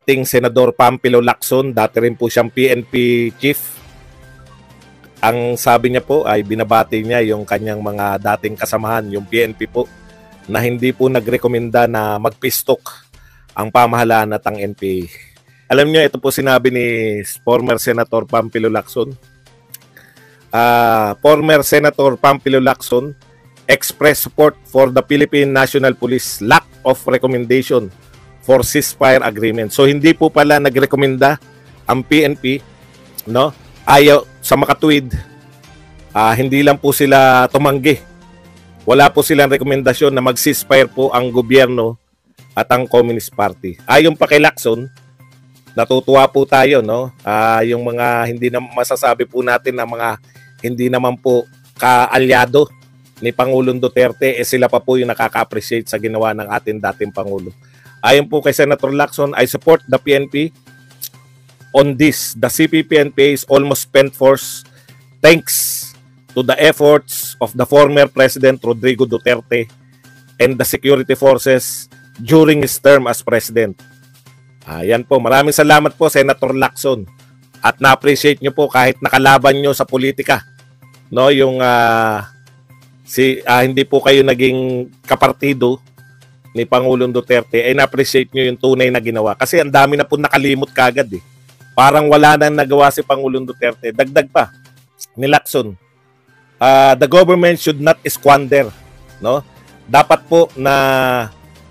acting Senador Pampilo Lacson, dati rin po siyang PNP chief. Ang sabi niya po ay binabati niya yung kanyang mga dating kasamahan, yung PNP po, na hindi po nagrekomenda na magpistok ang pamahalaan at ang NPA. Alam niyo, ito po sinabi ni former Senator Pampilo Lacson. Former Senator Pampilo Lacson expressed support for the Philippine National Police lack of recommendation for ceasefire agreement. So hindi po pala nagrekomenda ang PNP, no? Ayaw sa makatuwid. Hindi lang po sila tumanggi. Wala po silang rekomendasyon na mag-ceasefire po ang gobyerno at ang Communist Party. Ayon pa kay Lacson, natutuwa po tayo, no? Yung mga hindi na masasabi po natin na mga hindi naman po kaalyado ni Pangulong Duterte, sila pa po yung nakaka-appreciate sa ginawa ng ating dating Pangulo. Ayon po kay Senator Lacson, I support the PNP on this. The CPP-NPA is almost spent force thanks to the efforts of the former President Rodrigo Duterte and the security forces during his term as President. Ayan po, maraming salamat po Senator Lacson. At na-appreciate nyo po kahit nakalaban nyo sa politika. No, yung hindi po kayo naging kapartido ni Pangulong Duterte, ay na-appreciate nyo yung tunay na ginawa. Kasi ang dami na po nakalimot kagad eh. Parang wala nang nagawa si Pangulong Duterte. Dagdag pa ni Lacson, the government should not squander. No? Dapat po na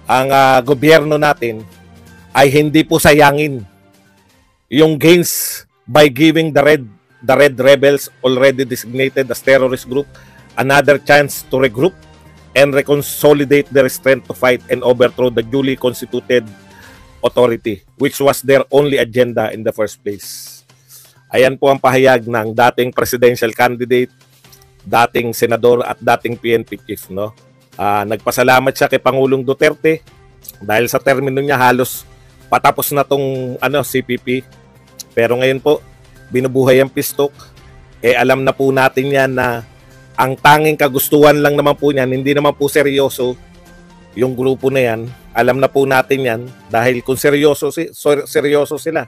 ang gobyerno natin ay hindi po sayangin yung gains by giving the red rebels already designated as terrorist group another chance to regroup and reconsolidate their strength to fight and overthrow the duly constituted authority, which was their only agenda in the first place. Ayan po ang pahayag ng dating presidential candidate, dating senador at dating PNP chief. No? Nagpasalamat siya kay Pangulong Duterte dahil sa termino niya halos patapos na tong CPP. Pero ngayon po, binubuhay ang pistok. Alam na po natin yan na ang tanging kagustuhan lang naman po niyan, hindi naman po seryoso yung grupo na yan. Alam na po natin yan dahil kung seryoso sila.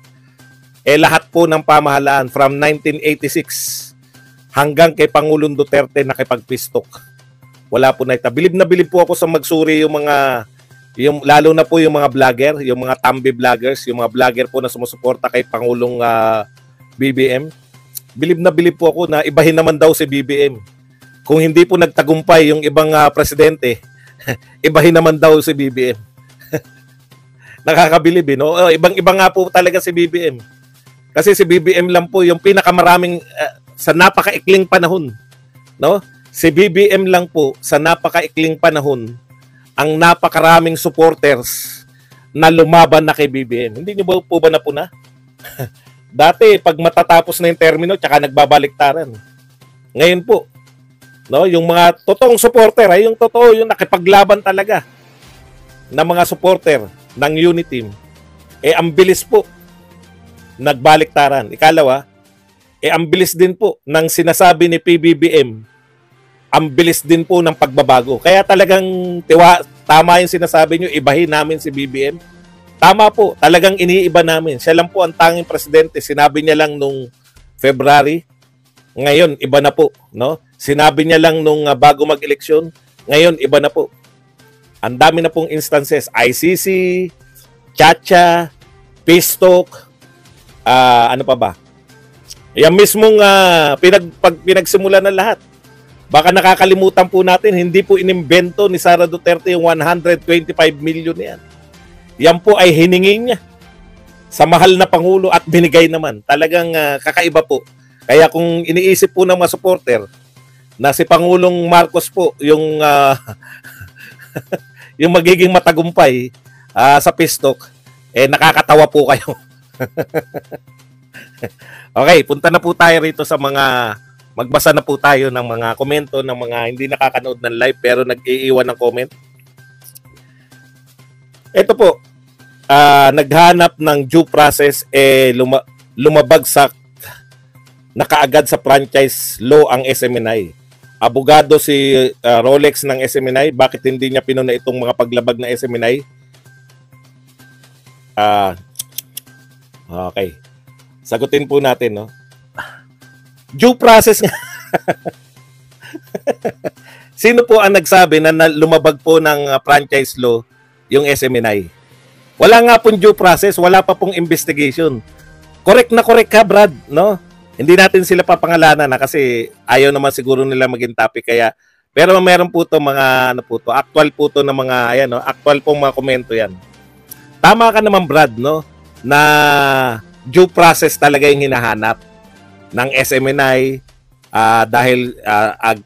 Lahat po ng pamahalaan from 1986 hanggang kay Pangulong Duterte nakipagpistok. Wala po na ito. Bilib na bilib po ako sa magsuri lalo na po yung mga vlogger, yung mga tambi vloggers, yung mga vlogger po na sumusuporta kay Pangulong BBM. Bilib na bilib po ako na ibahin naman daw si BBM. Kung hindi po nagtagumpay yung ibang presidente, ibahin naman daw si BBM. Nakakabilib, no? Ibang-iba nga po talaga si BBM. Kasi si BBM lang po yung pinakamaraming sa napakaikling panahon, no? Si BBM lang po sa napakaikling panahon ang napakaraming supporters na lumaban na kay BBM. Hindi niyo po ba napuna? Dati pag matatapos na yung termino, tsaka nagbabaliktaran. Ngayon po, no, yung mga totoong supporter ay yung totoo, yung nakipaglaban talaga na mga supporter ng Uniteam, ang bilis po nagbaliktaran. Ikalawa, ang bilis din po ng sinasabi ni PBBM, ang bilis din po ng pagbabago. Kaya talagang tama yung sinasabi nyo, ibahin namin si BBM. Tama po, talagang iniiba namin. Siya lang po ang tanging presidente. Sinabi niya lang nung February, ngayon iba na po, no? Sinabi niya lang nung bago mag-eleksyon, ngayon iba na po. Ang dami na pong instances, ICC, Chacha, Pistok, ano pa ba? Yan mismong pinagsimula ng lahat. Baka nakakalimutan po natin, hindi po inimbento ni Sara Duterte yung 125 million yan. Yan po ay hiningi niya sa mahal na Pangulo at binigay naman. Talagang kakaiba po. Kaya kung iniisip po ng mga supporter na si Pangulong Marcos po yung yung magiging matagumpay sa Pistok, nakakatawa po kayo. Okay, punta na po tayo rito sa magbasa na po tayo ng mga komento ng mga hindi nakakanood ng live pero nag-iiwan ng comment. Ito po, naghanap ng due process, lumabagsak na kaagad sa franchise law ang SMNI. Abogado si Rolex ng SMNI, bakit hindi niya pinuna itong mga paglabag ng SMNI? Okay. Sagutin po natin, no? Due process nga. Sino po ang nagsabi na lumabag po ng franchise law yung SMNI? Wala nga pong due process, wala pa pong investigation. Correct ka, Brad, no? Hindi natin sila papangalanan na kasi ayaw naman siguro nila maging topic kaya. Pero meron po to mga ano po to, actual po to na mga ayan, no? Actual pong mga komento 'yan. Tama ka naman, Brad, no? Na due process talaga yung hinahanap ng SMNI dahil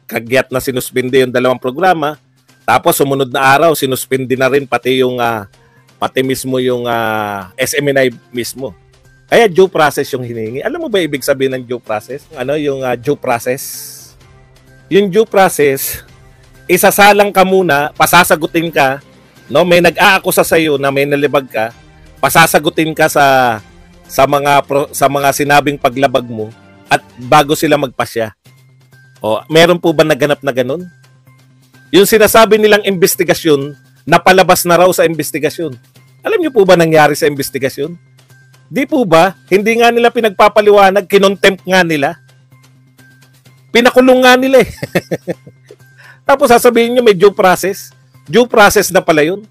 kagyat na sinuspindi yung dalawang programa, tapos sumunod na araw sinuspindi na rin pati yung pati mismo yung SMNI mismo. Kaya due process yung hiningi. Alam mo ba ibig sabihin ng due process? Ano yung due process? Yung due process, isasalang ka muna, pasasagutin ka, no? May nag-aakusa sa iyo na may nalibag ka, pasasagutin ka sa mga sinabing paglabag mo at bago sila magpasya. O, meron po ba naganap na ganun? Yung sinasabi nilang investigasyon, napalabas na raw sa investigasyon. Alam niyo po ba nangyari sa investigasyon? Di po ba? Hindi nga nila pinagpapaliwanag, kinontempt nga nila. Pinakulong nga nila eh. Tapos sasabihin niyo may due process. Due process na pala yun.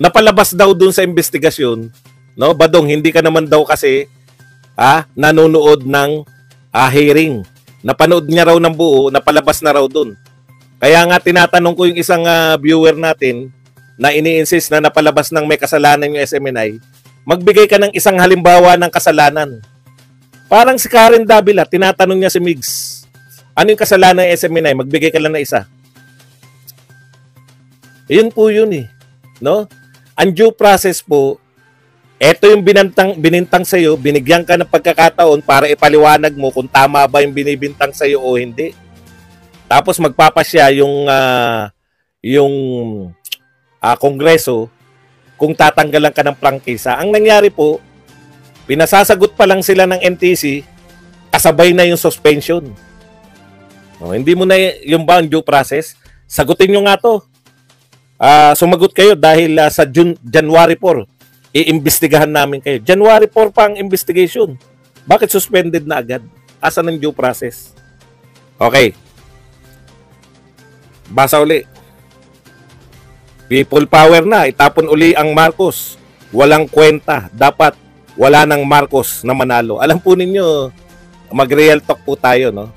Napalabas daw dun sa investigasyon. No, Badong, hindi ka naman daw kasi nanonood ng hearing. Napanood niya raw ng buo, napalabas na raw dun. Kaya nga tinatanong ko yung isang viewer natin na ini-insist na napalabas ng may kasalanan yung SMNI, magbigay ka ng isang halimbawa ng kasalanan. Parang si Karen Davila, tinatanong niya si Migs, ano yung kasalanan ng SMNI? Magbigay ka lang na isa. Yun po yun eh. No? Ang due process po, eto yung binintang sa'yo, binigyan ka ng pagkakataon para ipaliwanag mo kung tama ba yung binibintang sa'yo o hindi. Tapos magpapasya yung Kongreso kung tatanggalan ka ng prangkisa. Ang nangyari po, pinasasagot pa lang sila ng NTC, kasabay na yung suspension. No, hindi mo na yung bound due process. Sagutin nyo nga to. Sumagot kayo dahil sa January 4, iimbestigahan namin kayo. January 4 pa ang investigation. Bakit suspended na agad? Asan ang due process? Okay. Basa uli. People power na. Itapon uli ang Marcos. Walang kwenta. Dapat wala nang Marcos na manalo. Alam po ninyo, mag-real talk po tayo, no?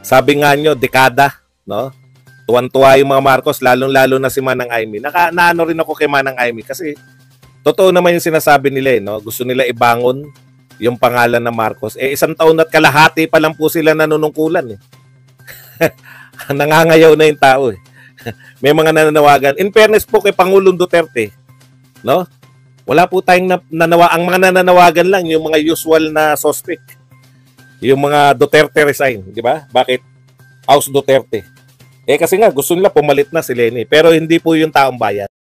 Sabi nga nyo, dekada, no? Tuwan-tuwa yung mga Marcos, lalong-lalo na si Manang Aimee. Naano rin ako kay Manang Aimee kasi totoo naman yung sinasabi nila, no? Gusto nila ibangon yung pangalan ng Marcos. 1 taon at kalahati pa lang po sila nanunungkulan, eh. Nangangayaw na yung tao, eh. May mga nananawagan. In fairness po kay Pangulong Duterte, no? Wala po tayong ang mga nananawagan lang yung mga usual na suspect. Yung mga Duterte resign, di ba? Bakit? House Duterte. Kasi nga gusto nila pumalit na si Lenny, pero hindi po yung taong bayan.